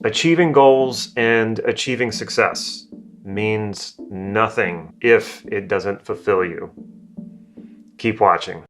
Achieving goals and achieving success means nothing if it doesn't fulfill you. Keep watching.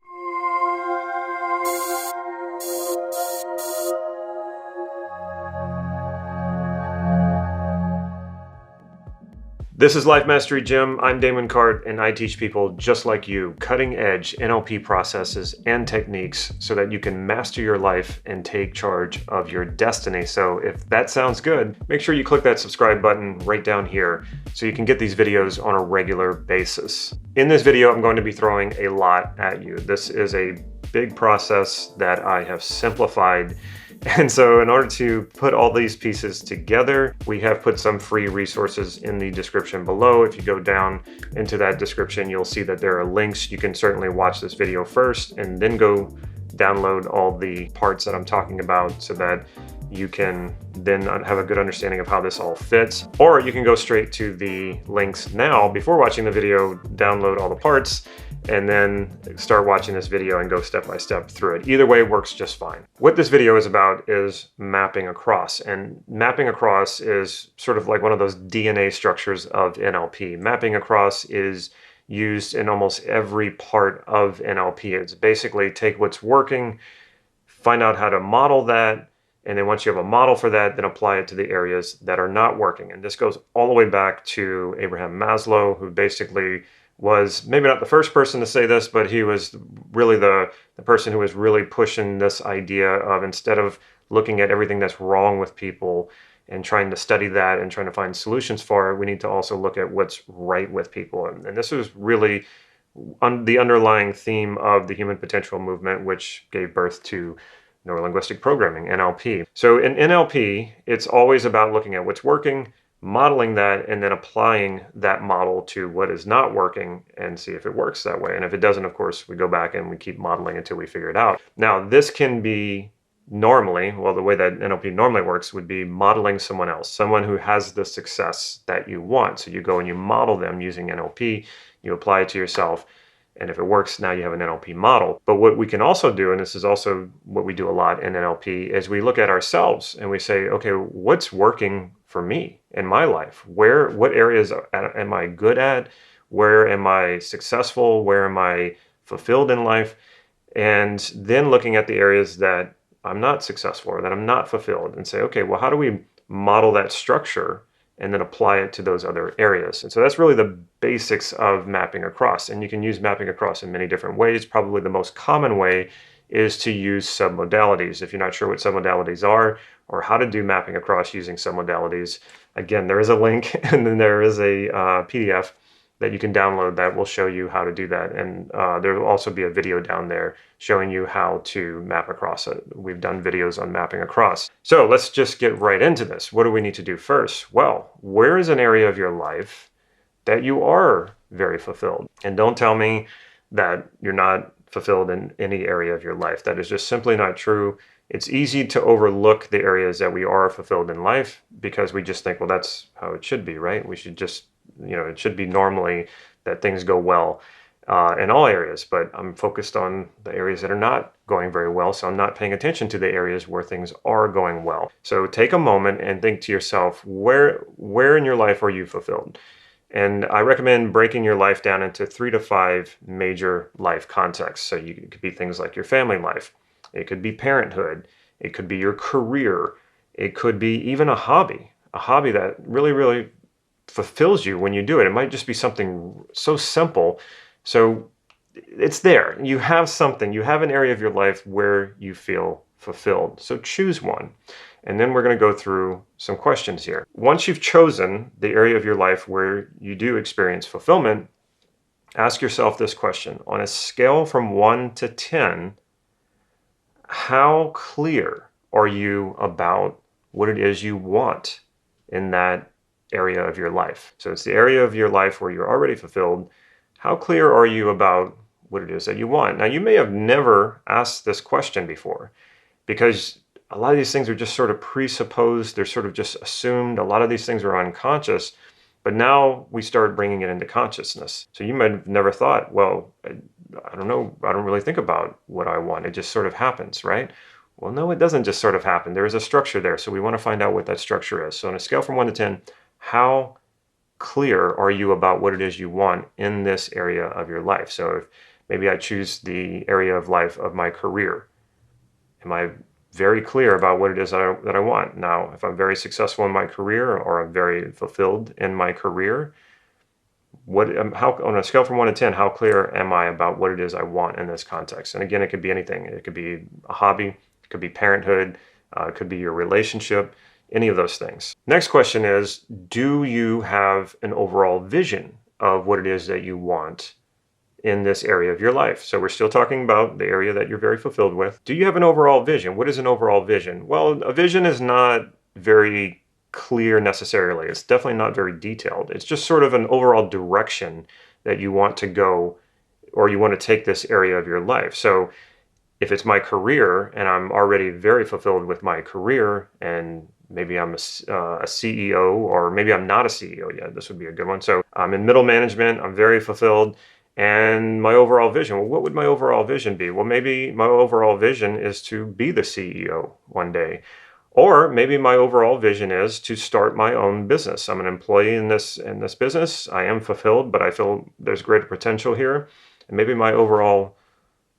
This is Life Mastery Gym. I'm Damon, and I teach people just like you cutting-edge NLP processes and techniques so that you can master your life and take charge of your destiny. So if that sounds good, make sure you click that subscribe button right down here so you can get these videos on a regular basis. In this video, I'm going to be throwing a lot at you. This is a big process that I have simplified. And so in order to put all these pieces together, we have put some free resources in the description below. If you go down into that description, you'll see that there are links. You can certainly watch this video first and then go download all the parts that I'm talking about so that you can then have a good understanding of how this all fits. Or you can go straight to the links now before watching the video, download all the parts, and then start watching this video and go step by step through it. Either way works just fine. What this video is about is mapping across, and mapping across is sort of like one of those DNA structures of NLP. Mapping across is used in almost every part of NLP. It's basically take what's working, find out how to model that, and then once you have a model for that, then apply it to the areas that are not working. And this goes all the way back to Abraham Maslow, who basically was maybe not the first person to say this, but he was really the person who was really pushing this idea of, instead of looking at everything that's wrong with people and trying to study that and trying to find solutions for it, we need to also look at what's right with people. And this was really the underlying theme of the human potential movement, which gave birth to Neuro Linguistic Programming, NLP. So in NLP, it's always about looking at what's working, modeling that, and then applying that model to what is not working and see if it works that way. And if it doesn't, of course, we go back and we keep modeling until we figure it out. Now, this can be normally, well, the way that NLP normally works would be modeling someone else, someone who has the success that you want. So you go and you model them using NLP, you apply it to yourself, and if it works, now you have an NLP model. But what we can also do, and this is also what we do a lot in NLP, is we look at ourselves and we say, okay, what's working for me in my life? What areas am I good at? Where am I successful? Where am I fulfilled in life? And then looking at the areas that I'm not successful or that I'm not fulfilled and say, okay, well, how do we model that structure and then apply it to those other areas? And so that's really the basics of mapping across. And you can use mapping across in many different ways. Probably the most common way is to use submodalities. If you're not sure what submodalities are or how to do mapping across using submodalities, again, there is a link and then there is a PDF that you can download that will show you how to do that. And there will also be a video down there showing you how to map across it. We've done videos on mapping across. So let's just get right into this. What do we need to do first? Well, where is an area of your life that you are very fulfilled? And don't tell me that you're not fulfilled in any area of your life. That is just simply not true. It's easy to overlook the areas that we are fulfilled in life because we just think, well, that's how it should be, right? We should just, it should be normally that things go well in all areas, but I'm focused on the areas that are not going very well, so I'm not paying attention to the areas where things are going well. So take a moment and think to yourself, where in your life are you fulfilled? And I recommend breaking your life down into 3 to 5 major life contexts. So it could be things like your family life, it could be parenthood, it could be your career, it could be even a hobby that really, really fulfills you when you do it. It might just be something so simple. So it's there. You have something. You have an area of your life where you feel fulfilled. So choose one. And then we're going to go through some questions here. Once you've chosen the area of your life where you do experience fulfillment, ask yourself this question. On a scale from 1 to 10, how clear are you about what it is you want in that area of your life? So it's the area of your life where you're already fulfilled. How clear are you about what it is that you want? Now, you may have never asked this question before because a lot of these things are just sort of presupposed. They're sort of just assumed. A lot of these things are unconscious, but now we start bringing it into consciousness. So you might have never thought, well, I don't know. I don't really think about what I want. It just sort of happens, right? Well, no, it doesn't just sort of happen. There is a structure there. So we want to find out what that structure is. So on a scale from 1 to 10, how clear are you about what it is you want in this area of your life? So if maybe I choose the area of life of my career, am I very clear about what it is that I want? Now, if I'm very successful in my career or I'm very fulfilled in my career, how on a scale from 1 to 10, how clear am I about what it is I want in this context? And again, it could be anything. It could be a hobby, it could be parenthood, it could be your relationship, any of those things. Next question is, do you have an overall vision of what it is that you want in this area of your life? So we're still talking about the area that you're very fulfilled with. Do you have an overall vision? What is an overall vision? Well, a vision is not very clear necessarily. It's definitely not very detailed. It's just sort of an overall direction that you want to go, or you want to take this area of your life. So if it's my career and I'm already very fulfilled with my career, and maybe I'm a CEO, or maybe I'm not a CEO yet, this would be a good one. So I'm in middle management, I'm very fulfilled, and my overall vision, well, what would my overall vision be? Well, maybe my overall vision is to be the CEO one day. Or maybe my overall vision is to start my own business. I'm an employee in this business. I am fulfilled, but I feel there's greater potential here. And maybe my overall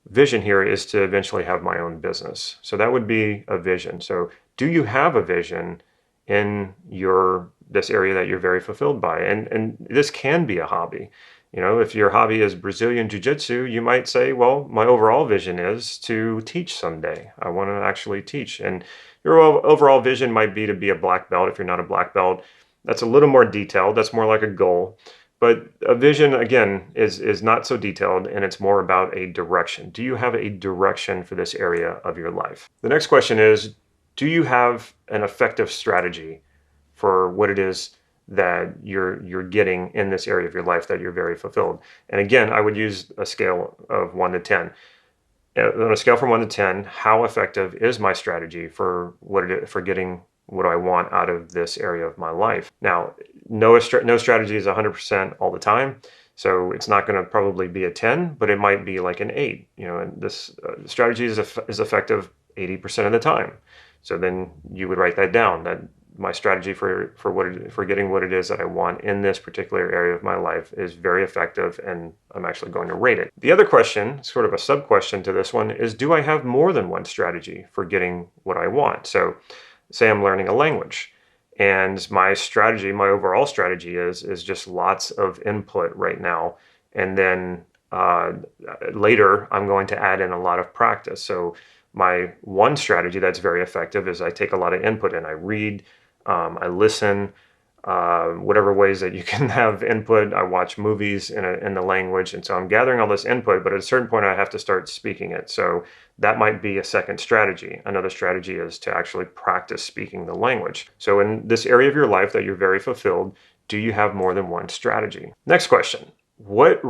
vision here is to eventually have my own business. So that would be a vision. So do you have a vision in this area that you're very fulfilled by? And this can be a hobby. You know, if your hobby is Brazilian Jiu-Jitsu, you might say, well, my overall vision is to teach someday. I want to actually teach. And your overall vision might be to be a black belt if you're not a black belt. That's a little more detailed. That's more like a goal. But a vision, again, is not so detailed, and it's more about a direction. Do you have a direction for this area of your life? The next question is, do you have an effective strategy for what it is that you're getting in this area of your life that you're very fulfilled? And again, I would use a scale of 1 to 10. On a scale from 1 to 10, how effective is my strategy for for getting what I want out of this area of my life? Now, no strategy is 100% all the time. So it's not going to probably be a 10, but it might be like an 8. You know, and this strategy is effective 80% of the time. So then you would write that down, that my strategy for getting what it is that I want in this particular area of my life is very effective, and I'm actually going to rate it. The other question, sort of a sub-question to this one, is do I have more than one strategy for getting what I want? So say I'm learning a language, and my overall strategy is just lots of input right now, and then later I'm going to add in a lot of practice. So my one strategy that's very effective is I take a lot of input and I read, I listen, whatever ways that you can have input. I watch movies in the language, and so I'm gathering all this input, but at a certain point I have to start speaking it. So that might be a second strategy. Another strategy is to actually practice speaking the language. So in this area of your life that you're very fulfilled, do you have more than one strategy? Next question. What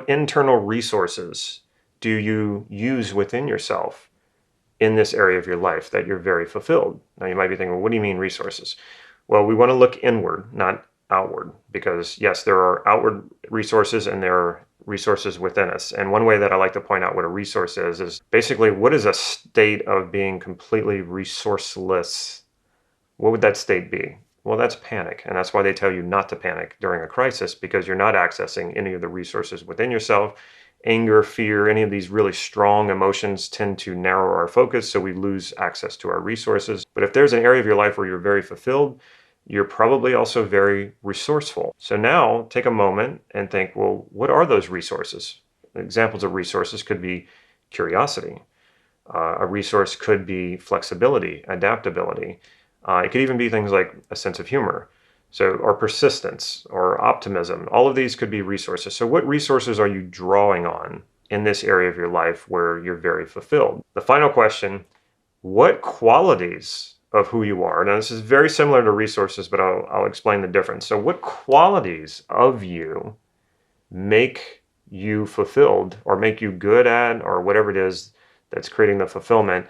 internal resources do you use within yourself in this area of your life that you're very fulfilled? Now you might be thinking, well, what do you mean resources? Well, we want to look inward, not outward, because yes, there are outward resources and there are resources within us. And one way that I like to point out what a resource is basically, what is a state of being completely resourceless? What would that state be? Well, that's panic. And that's why they tell you not to panic during a crisis, because you're not accessing any of the resources within yourself. Anger, fear, any of these really strong emotions tend to narrow our focus, so we lose access to our resources. But if there's an area of your life where you're very fulfilled, you're probably also very resourceful. So now take a moment and think, well, what are those resources? Examples of resources could be curiosity. A resource could be flexibility, adaptability. It could even be things like a sense of humor. So, or persistence, or optimism. All of these could be resources. So what resources are you drawing on in this area of your life where you're very fulfilled? The final question, what qualities of who you are? Now, this is very similar to resources, but I'll explain the difference. So what qualities of you make you fulfilled, or make you good at, or whatever it is that's creating the fulfillment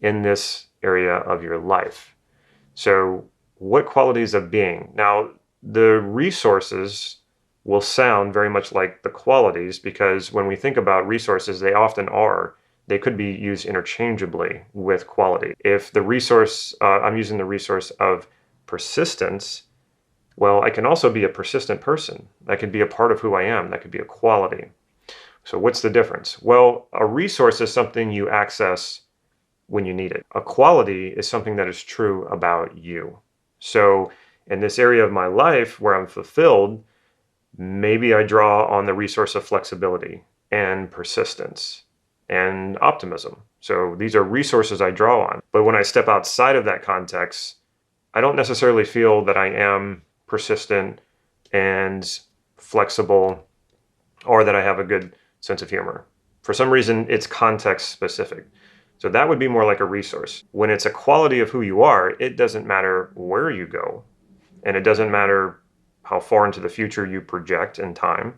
in this area of your life? So what qualities of being? Now, the resources will sound very much like the qualities, because when we think about resources, they often are they could be used interchangeably with quality. If the resource, I'm using the resource of persistence, well, I can also be a persistent person. That could be a part of who I am. That could be a quality. So what's the difference? Well, a resource is something you access when you need it. A quality is something that is true about you. So in this area of my life where I'm fulfilled, maybe I draw on the resource of flexibility and persistence and optimism. So these are resources I draw on. But when I step outside of that context, I don't necessarily feel that I am persistent and flexible or that I have a good sense of humor. For some reason, it's context specific. So that would be more like a resource. When it's a quality of who you are, it doesn't matter where you go, and it doesn't matter how far into the future you project in time.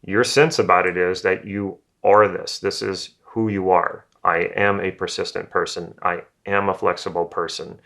Your sense about it is that you are this. This is who you are. I am a persistent person. I am a flexible person.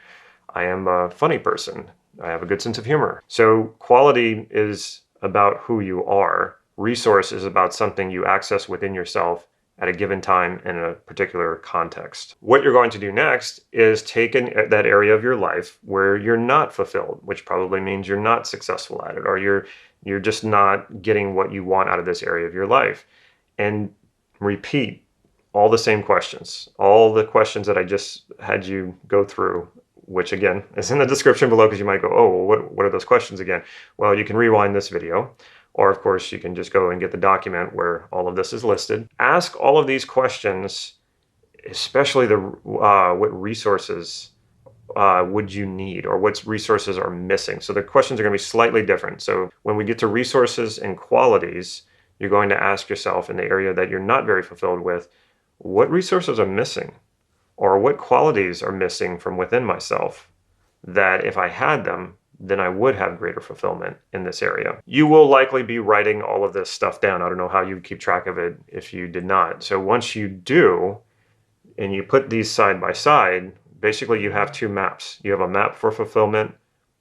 I am a funny person. I have a good sense of humor. So quality is about who you are. Resource is about something you access within yourself at a given time in a particular context. What you're going to do next is take that area of your life where you're not fulfilled, which probably means you're not successful at it, or you're just not getting what you want out of this area of your life, and repeat all the same questions, all the questions that I just had you go through, which again is in the description below, because you might go, oh, well, what are those questions again? Well, you can rewind this video. Or of course, you can just go and get the document where all of this is listed. Ask all of these questions, especially what resources would you need, or what resources are missing. So the questions are going to be slightly different. So when we get to resources and qualities, you're going to ask yourself in the area that you're not very fulfilled with, what resources are missing? Or what qualities are missing from within myself that if I had them, then I would have greater fulfillment in this area. You will likely be writing all of this stuff down. I don't know how you keep track of it if you did not. So once you do, and you put these side by side, basically you have two maps. You have a map for fulfillment.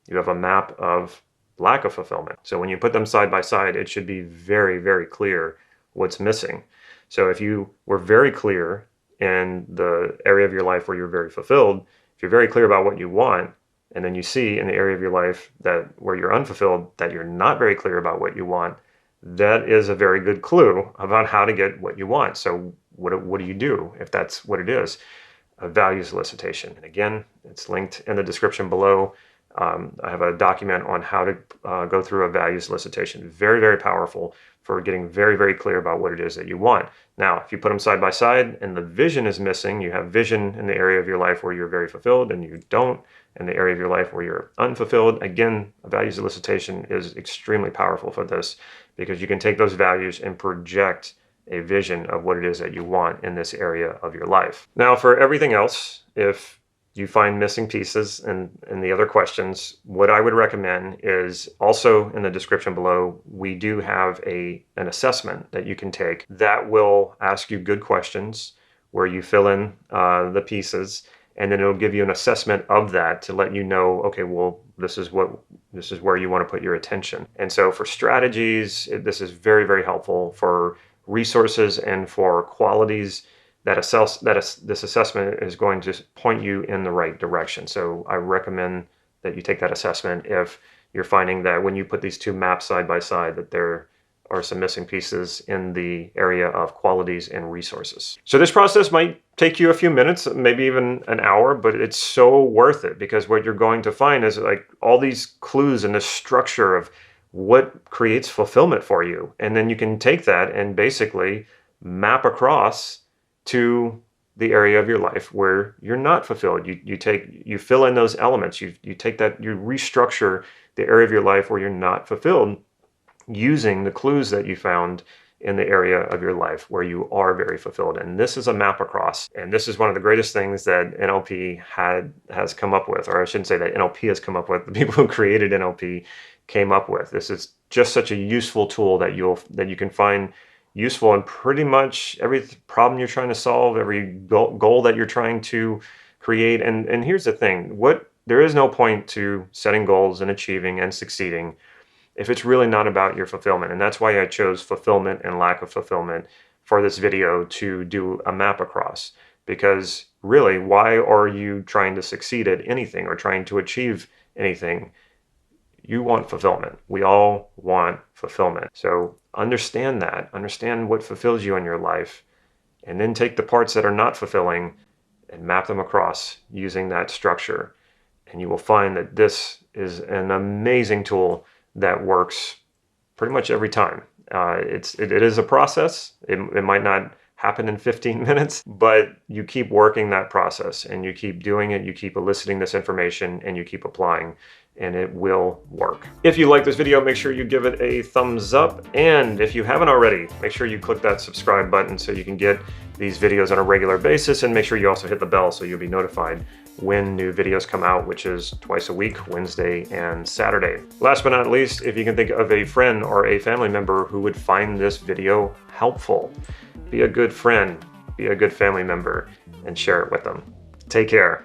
You have a map of lack of fulfillment. So when you put them side by side, it should be very, very clear what's missing. So if you were very clear in the area of your life where you're very fulfilled, if you're very clear about what you want, and then you see in the area of your life that where you're unfulfilled, that you're not very clear about what you want, that is a very good clue about how to get what you want. So what do you do if that's what it is? A value solicitation. And again, it's linked in the description below. I have a document on how to go through a value solicitation. Very, very powerful for getting very, very clear about what it is that you want. Now, if you put them side by side and the vision is missing, you have vision in the area of your life where you're very fulfilled and you don't, in the area of your life where you're unfulfilled. Again, a value solicitation is extremely powerful for this, because you can take those values and project a vision of what it is that you want in this area of your life. Now, for everything else, if you find missing pieces in the other questions, what I would recommend is also in the description below, we do have an assessment that you can take that will ask you good questions where you fill in the pieces, and then it'll give you an assessment of that to let you know, okay, well, this is where you want to put your attention. And so for strategies, this is very, very helpful. For resources and for qualities, this assessment is going to point you in the right direction. So I recommend that you take that assessment if you're finding that when you put these two maps side by side, that there are some missing pieces in the area of qualities and resources. So this process might take you a few minutes, maybe even an hour, but it's so worth it, because what you're going to find is like all these clues and this structure of what creates fulfillment for you. And then you can take that and basically map across to the area of your life where you're not fulfilled. You fill in those elements. You take that, you restructure the area of your life where you're not fulfilled, using the clues that you found in the area of your life where you are very fulfilled. And this is a map across. And this is one of the greatest things that NLP has come up with, or I shouldn't say that NLP has come up with, the people who created NLP came up with. This is just such a useful tool that you can find useful in pretty much every problem you're trying to solve, every goal that you're trying to create. And here's the thing, there is no point to setting goals and achieving and succeeding if it's really not about your fulfillment. And that's why I chose fulfillment and lack of fulfillment for this video to do a map across, because really, why are you trying to succeed at anything or trying to achieve anything? You want fulfillment. We all want fulfillment. So understand that, understand what fulfills you in your life, and then take the parts that are not fulfilling and map them across using that structure. And you will find that this is an amazing tool that works pretty much every time. It is a process. It might not happen in 15 minutes, but you keep working that process and you keep doing it, you keep eliciting this information and you keep applying, and it will work. If you like this video, make sure you give it a thumbs up. And if you haven't already, make sure you click that subscribe button so you can get these videos on a regular basis, and make sure you also hit the bell so you'll be notified when new videos come out, which is twice a week, Wednesday and Saturday. Last but not least, if you can think of a friend or a family member who would find this video helpful, be a good friend, be a good family member, and share it with them. Take care.